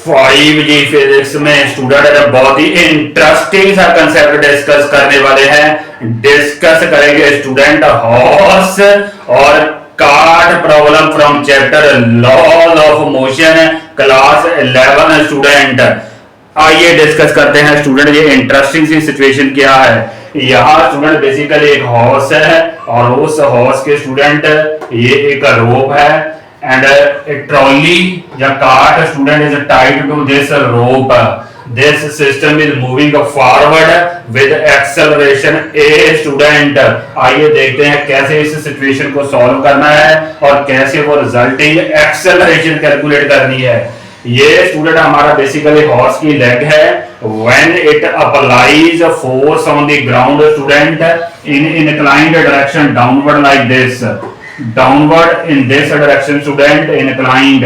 5G physics में student बहुत ही इंटरेस्टिंग सा कंसेप्ट डिस्कस करने वाले हैं। डिस्कस करेंगे स्टूडेंट हॉर्स और cart problem from chapter laws of motion class 11 student. आइए डिस्कस करते हैं स्टूडेंट। ये इंटरेस्टिंग सी सिचुएशन क्या है। यहाँ स्टूडेंट बेसिकली एक हॉर्स है और उस हॉर्स के स्टूडेंट ये एक रोप है and a trolley या cart student is tied to this rope. This system is moving forward with acceleration a student. आइए देखते हैं कैसे इस सिचुएशन को सॉल्व करना है और कैसे वो रिजल्टिंग एक्सेलरेशन कैलकुलेट करनी है। ये स्टूडेंट हमारा बेसिकली हॉर्स की लेग है। When it applies force on the ground student in inclined direction downward like this, downward in this direction student, inclined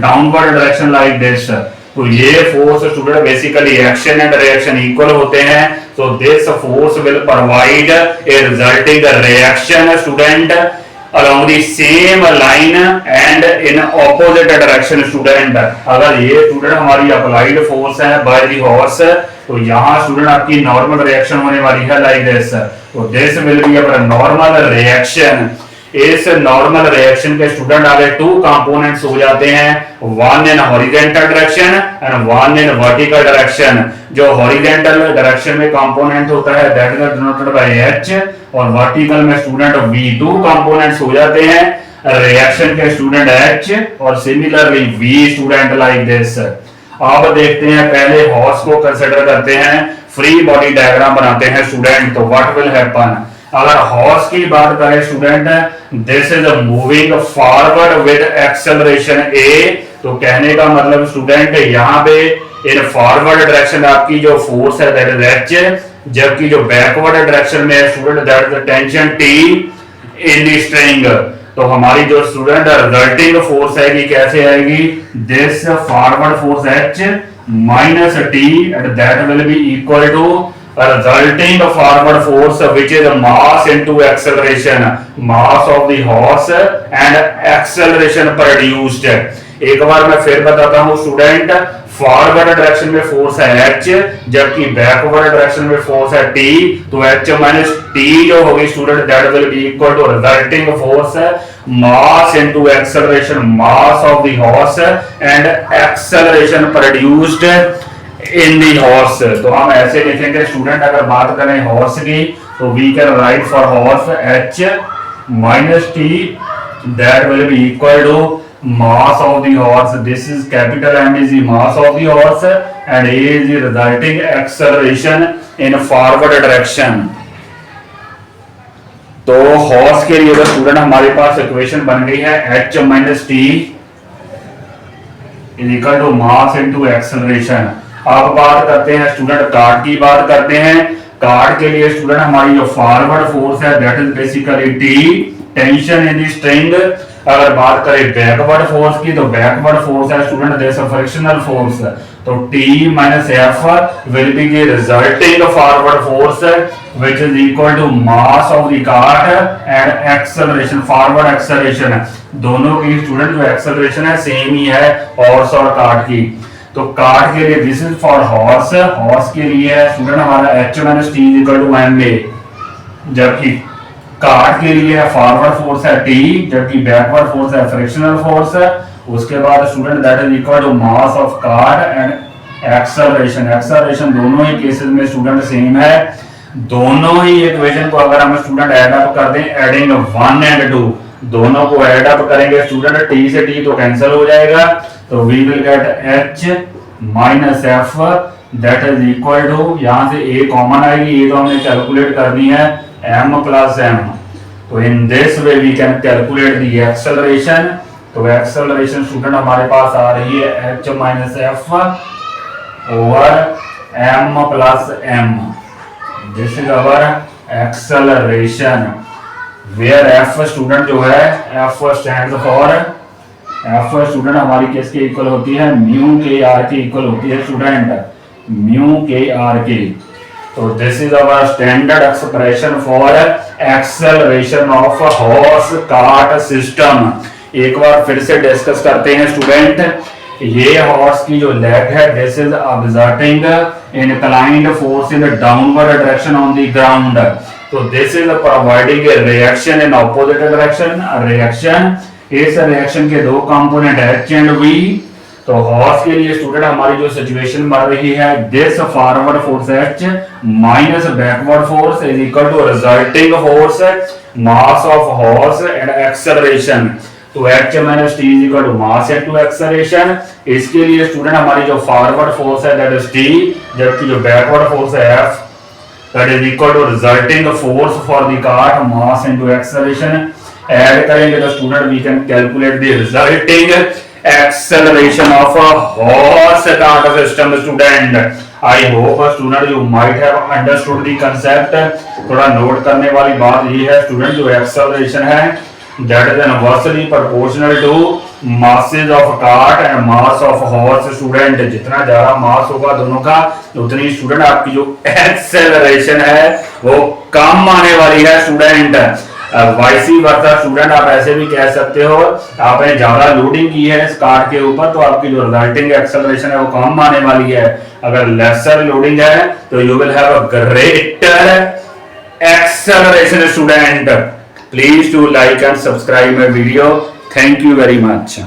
downward direction like this। तो ये force student basically action and reaction equal होते हैं। so this force will provide a resulting reaction student along the same line and in opposite direction student। अगर ये student हमारी applied force है by the horse, तो यहाँ student आपकी normal reaction होने वाली है लाइक दिस। तो this will be our normal reaction. इस नॉर्मल रिएक्शन के स्टूडेंट आगे टू कंपोनेंट्स हो जाते हैं, one in horizontal direction and one in vertical direction. जो हॉरिजॉन्टल डायरेक्शन में कंपोनेंट होता है that is denoted by H और वर्टिकल में स्टूडेंट वी। टू कंपोनेंट्स हो जाते हैं रिएक्शन के स्टूडेंट एच और similarly V student like this. अब देखते हैं, पहले हॉर्स को कंसीडर करते हैं, फ्री बॉडी डायग्राम बनाते हैं स्टूडेंट। तो व्हाट विल हैपन, अगर हॉर्स की बात करें student, this is moving forward with acceleration a. तो कहने का मतलब स्टूडेंट यहाँ पे इन फॉरवर्ड डायरेक्शन आपकी जो फोर्स है दैट इज एच, जबकि जो बैकवर्ड डायरेक्शन में है student that is tension T in the string. तो हमारी जो स्टूडेंट रिजल्टिंग फोर्स आएगी कैसे आएगी, this forward force H minus T and that will be equal to resulting forward force which is mass into acceleration, mass of the horse and acceleration produced। एक बार मैं फिर बताता हूं स्टूडेंट, फॉरवर्ड डायरेक्शन में force है h, जबकि backward direction में force है t। तो h माइनस t जो होगी student that will be equal to resulting force mass into acceleration, mass of the horse and acceleration produced in the horse. तो हम ऐसे लिखेंगे स्टूडेंट, अगर बात करें हॉर्स की तो we can write for horse H minus T that will be equal to mass of the horse, this is capital M is the mass of the horse and A is the resulting acceleration in forward direction। तो horse के लिए student हमारे पास equation बन गई है h minus T is equal to mass into acceleration. अब बात करते हैं स्टूडेंट कार्ट की बात करते हैं। कार्ट के लिए स्टूडेंट हमारी जो फॉरवर्ड फोर्स है that is basically T, tension in the string. अगर बात करें बैकवर्ड फोर्स की तो बैकवर्ड फोर्स है स्टूडेंट दिस फ्रिक्शनल फोर्स। तो T minus F will be the resulting forward force which is equal to mass of the cart and acceleration, forward acceleration. दोनों की student जो एक्सेलरेशन है same ही है horse और cart की। तो कार्ट के लिए this is for horse, horse के लिए स्टूडेंट हमारा h minus T is equal to M A, जबकि कार्ट के लिए फॉरवर्ड फोर्स है t, जबकि बैकवर्ड फोर्स है फ्रिक्शनल फोर्स। उसके बाद student that is equal to mass of cart and acceleration. Acceleration दोनों ही केसेस में स्टूडेंट सेम है। दोनों ही इक्वेशन को अगर हम स्टूडेंट ऐड अप कर दें, एडिंग 1 एंड 2, दोनों को ऐड अप करेंगे स्टूडेंट, t से t तो कैंसिल हो जाएगा। तो we will get h minus F that is equal to, यहां से a कॉमन आएगी, ये तो हमने कैलकुलेट करनी है m प्लस m। तो in this way we can calculate the acceleration. तो एक्सेलरेशन स्टूडेंट हमारे पास आ रही है h minus F over m plus m। This is our acceleration where f student जो है f stands for, f student हमारी किसके इक्वल होती है, म्यू के आर के इक्वल होती है स्टूडेंट, म्यू के आर के। तो this is our standard expression for acceleration of horse cart system. एक बार फिर से डिस्कस करते हैं स्टूडेंट। ये हॉर्स की जो लेग है, this is exerting inclined force in the downward direction on the ground. So this is providing a reaction in opposite direction. Reaction, इस रिएक्शन के दो कंपोनेंट H एंड V. तो हॉर्स के लिए स्टूडेंट हमारी जो सिचुएशन बन रही है, this forward force H minus backward force is equal to resulting force mass of horse and acceleration. तो H minus T is equal to mass into acceleration. इसके लिए स्टूडेंट हमारी जो फॉरवर्ड फोर्स है दैट इज T, जबकि जो backward force है F that is equal to resulting force for the cart mass into acceleration. Add करेंगे तो student we can calculate the resulting acceleration of a horse cart system. Student, I hope student you might have understood the concept. थोड़ा note करने वाली बात ये है student, जो acceleration है that is inversely proportional to masses of cart and mass of horse. Student, जितना ज्यादा मास होगा दोनों का, उतनी स्टूडेंट आपकी जो acceleration है वो कम आने वाली है स्टूडेंट. वाइसी वर्सा स्टूडेंट, आप ऐसे भी कह सकते हो आपने ज्यादा लोडिंग की है इस कार के ऊपर तो आपकी जो रिजल्टिंग एक्सेलरेशन है वो कम आने वाली है. अगर लेसर लोडिंग है तो you will have a greater acceleration. Student, please to like and subscribe my video. Thank you very much.